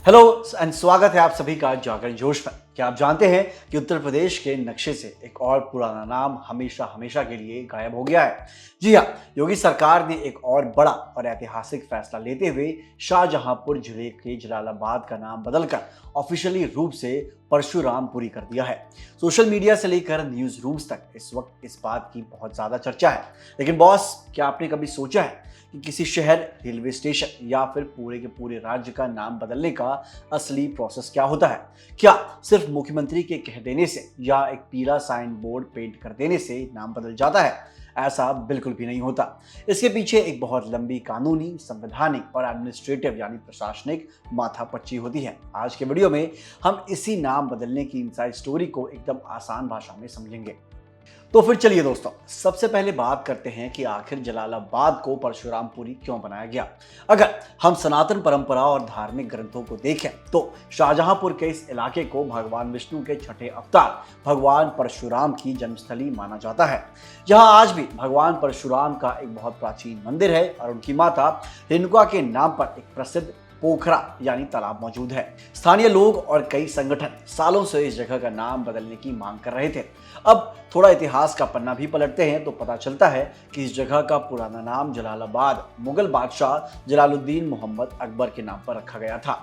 Hello and स्वागत है आप सभी का जागरण जोश में। क्या आप जानते हैं कि उत्तर प्रदेश के नक्शे से एक और पुराना नाम हमेशा हमेशा के लिए गायब हो गया है। जी हाँ, योगी सरकार ने एक और बड़ा और ऐतिहासिक फैसला लेते हुए शाहजहांपुर जिले के जलालाबाद का नाम बदलकर ऑफिशियली रूप से परशुरामपुरी कर दिया है। सोशल मीडिया से लेकर न्यूज रूम्स तक इस वक्त इस बात की बहुत ज्यादा चर्चा है। लेकिन बॉस, क्या आपने कभी सोचा है कि किसी शहर, रेलवे स्टेशन या फिर पूरे के पूरे राज्य का नाम बदलने का असली प्रोसेस क्या होता है? क्या सिर्फ मुख्यमंत्री के कह देने से या एक पीला साइन बोर्ड पेंट कर देने से नाम बदल जाता है? ऐसा बिल्कुल भी नहीं होता। इसके पीछे एक बहुत लंबी कानूनी, संवैधानिक और एडमिनिस्ट्रेटिव यानी प्रशासनिक माथापच्ची होती है। आज के वीडियो में हम इसी नाम बदलने की इनसाइड स्टोरी को एकदम आसान भाषा में समझेंगे। तो फिर चलिए दोस्तों, सबसे पहले बात करते हैं कि आखिर जलालाबाद को परशुरामपुरी क्यों बनाया गया। अगर हम सनातन परंपरा और धार्मिक ग्रंथों को देखें तो शाहजहांपुर के इस इलाके को भगवान विष्णु के छठे अवतार भगवान परशुराम की जन्मस्थली माना जाता है। जहां आज भी भगवान परशुराम का एक बहुत प्राचीन मंदिर है और उनकी माता रेणुका के नाम पर एक प्रसिद्ध पोखरा यानी तालाब मौजूद है। स्थानीय लोग और कई संगठन सालों से इस जगह का नाम बदलने की मांग कर रहे थे। अब थोड़ा इतिहास का पन्ना भी पलटते हैं तो पता चलता है कि इस जगह का पुराना नाम जलालाबाद मुगल बादशाह जलालुद्दीन मोहम्मद अकबर के नाम पर रखा गया था।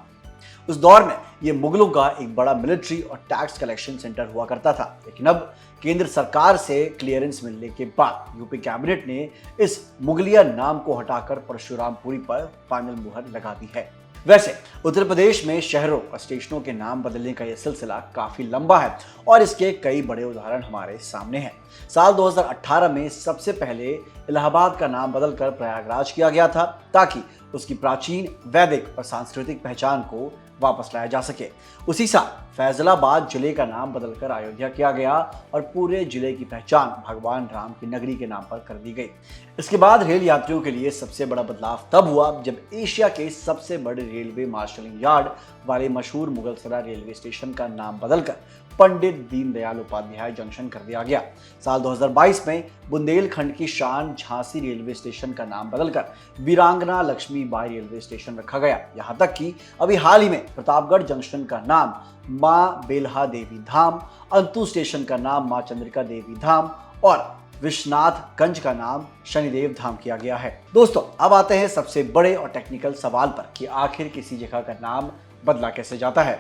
उस दौर में ये मुगलों का एक बड़ा मिलिट्री और टैक्स कलेक्शन सेंटर हुआ करता था। लेकिन अब केंद्र सरकार से क्लियरेंस मिलने के बाद यूपी कैबिनेट ने इस मुगलिया नाम को हटाकर परशुरामपुरी पर फाइनल मुहर लगा दी है। वैसे उत्तर प्रदेश में शहरों और स्टेशनों के नाम बदलने का यह सिलसिला काफी लंबा है और इसके कई बड़े उदाहरण हमारे सामने हैं। साल 2018 में सबसे पहले इलाहाबाद का नाम बदलकर प्रयागराज किया गया था ताकि उसकी प्राचीन, वैदिक और सांस्कृतिक पहचान को वापस लाया जा सके। उसी साल फैजलाबाद जिले का नाम बदलकर अयोध्या किया गया और पूरे जिले की पहचान भगवान राम की नगरी के नाम पर कर दी गई। इसके बाद रेल यात्रियों के लिए सबसे बड़ा बदलाव तब हुआ जब एशिया के सबसे बड़े रेलवे मार्शलिंग यार्ड वाले मशहूर मुगलसराय रेलवे स्टेशन का नाम बदलकर पंडित दीनदयाल उपाध्याय जंक्शन कर दिया गया। साल 2022 में बुंदेलखंड की शान झांसी रेलवे स्टेशन का नाम बदलकर वीरांगना लक्ष्मीबाई रेलवे स्टेशन रखा गया। यहाँ तक कि अभी हाल ही में प्रतापगढ़ जंक्शन का नाम मां बेल्हा देवी धाम, अंतु स्टेशन का नाम मां चंद्रिका देवी धाम और विश्वनाथगंज का नाम शनिदेव धाम किया गया है। दोस्तों, अब आते हैं सबसे बड़े और टेक्निकल सवाल पर कि आखिर किसी जगह का नाम बदला कैसे जाता है।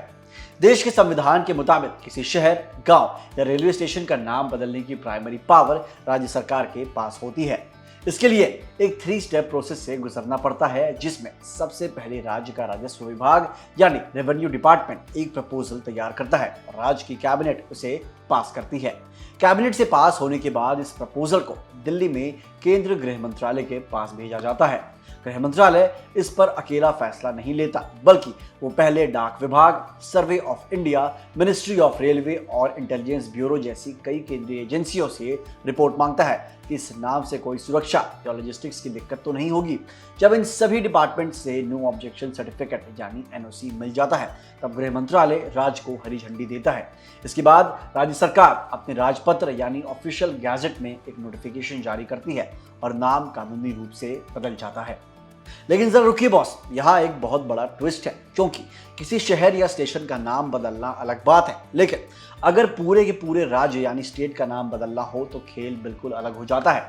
देश के संविधान के मुताबिक किसी शहर, गांव या रेलवे स्टेशन का नाम बदलने की प्राइमरी पावर राज्य सरकार के पास होती है। इसके लिए एक 3 स्टेप प्रोसेस से गुजरना पड़ता है, जिसमें सबसे पहले राज्य का राजस्व विभाग यानी रेवेन्यू डिपार्टमेंट एक प्रपोजल तैयार करता है और राज्य की कैबिनेट उसे पास करती है। कैबिनेट से पास होने के बाद इस प्रपोजल को दिल्ली में केंद्र गृह मंत्रालय के पास भेजा जाता है। गृह मंत्रालय इस पर अकेला फैसला नहीं लेता, बल्कि वो पहले डाक विभाग, survey of India, ministry of railway और इंटेलिजेंस ब्यूरो जैसी कई केंद्रीय एजेंसियों से रिपोर्ट मांगता है कि इस नाम से कोई सुरक्षा या लॉजिस्टिक्स की दिक्कत तो नहीं होगी। जब इन सभी डिपार्टमेंट से नो ऑब्जेक्शन सर्टिफिकेट यानी एनओसी मिल जाता है, तब गृह मंत्रालय राज्य को हरी झंडी देता है। इसके बाद राज्य सरकार अपने राजपत्र यानी ऑफिशियल गैजेट में एक नोटिफिकेशन जारी करती है और नाम कानूनी रूप से बदल जाता है। लेकिन जरा रुकिए बॉस, यहाँ एक बहुत बड़ा ट्विस्ट है, क्योंकि किसी शहर या स्टेशन का नाम बदलना अलग बात है, लेकिन अगर पूरे के पूरे राज्य यानी स्टेट का नाम बदलना हो तो खेल बिल्कुल अलग हो जाता है।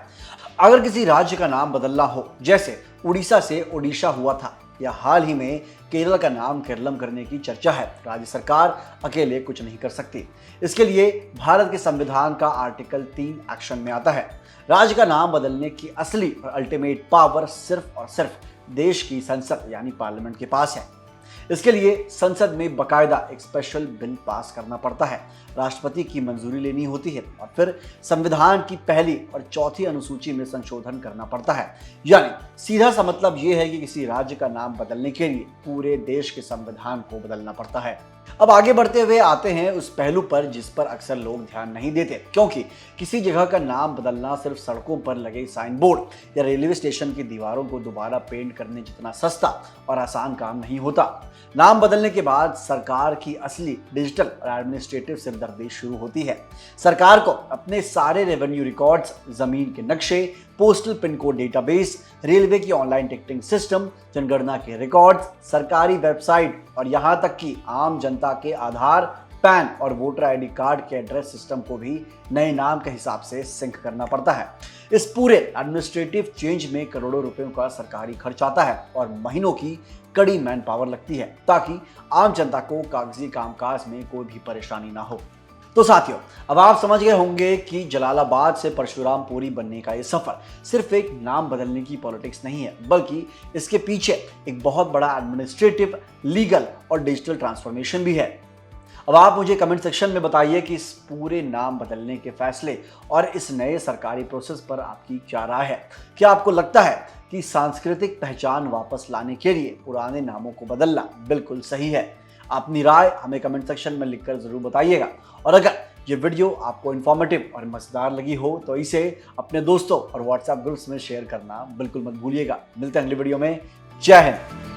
अगर किसी राज्य का नाम बदलना हो, जैसे उड़ीसा से ओडिशा हुआ था या हाल ही में केरल का नाम केरलम करने की चर्चा है, राज्य सरकार अकेले कुछ नहीं कर सकती। इसके लिए भारत के संविधान का आर्टिकल 3 एक्शन में आता है। राज्य का नाम बदलने की असली और अल्टीमेट पावर सिर्फ और सिर्फ देश की संसद यानी पार्लियामेंट के पास है। इसके लिए संसद में बकायदा एक स्पेशल बिल पास करना पड़ता है, राष्ट्रपति की मंजूरी लेनी होती है और फिर संविधान की पहली और चौथी अनुसूची में संशोधन करना पड़ता है। यानी सीधा सा मतलब ये है कि किसी राज्य का नाम बदलने के लिए पूरे देश के संविधान को बदलना पड़ता है। अब आगे बढ़ते हुए आते हैं उस पहलू पर जिस पर अक्सर लोग ध्यान नहीं देते, क्योंकि किसी जगह का नाम बदलना सिर्फ सड़कों पर लगे साइन बोर्ड या रेलवे स्टेशन की दीवारों को दोबारा पेंट करने जितना सस्ता और आसान काम नहीं होता। नाम बदलने के बाद सरकार की असली डिजिटल और एडमिनिस्ट्रेटिव सिरदर्दी शुरू होती है। सरकार को अपने सारे रेवेन्यू रिकॉर्ड्स, जमीन के नक्शे, postal pin code database, railway की ऑनलाइन टिकटिंग सिस्टम, जनगणना के रिकॉर्ड्स, सरकारी वेबसाइट और यहां तक कि आम जनता के आधार, पैन और वोटर आईडी कार्ड के एड्रेस सिस्टम को भी नए नाम के हिसाब से सिंक करना पड़ता है। इस पूरे एडमिनिस्ट्रेटिव चेंज में करोड़ों रुपयों का सरकारी खर्च आता है और महीनों की कड़ी मैन पावर लगती है ताकि आम जनता को कागजी कामकाज में कोई भी परेशानी ना हो। तो साथियों, अब आप समझ गए होंगे कि जलालाबाद से परशुरामपुरी बनने का ये सफर सिर्फ एक नाम बदलने की पॉलिटिक्स नहीं है, बल्कि इसके पीछे एक बहुत बड़ा एडमिनिस्ट्रेटिव, लीगल और डिजिटल ट्रांसफॉर्मेशन भी है। अब आप मुझे कमेंट सेक्शन में बताइए कि इस पूरे नाम बदलने के फैसले और इस नए सरकारी प्रोसेस पर आपकी क्या राय है। क्या आपको लगता है कि सांस्कृतिक पहचान वापस लाने के लिए पुराने नामों को बदलना बिल्कुल सही है? अपनी राय हमें कमेंट सेक्शन में लिखकर जरूर बताइएगा। और अगर ये वीडियो आपको इन्फॉर्मेटिव और मजेदार लगी हो तो इसे अपने दोस्तों और व्हाट्सएप ग्रुप्स में शेयर करना बिल्कुल मत भूलिएगा। मिलते हैं अगली वीडियो में। जय हिंद।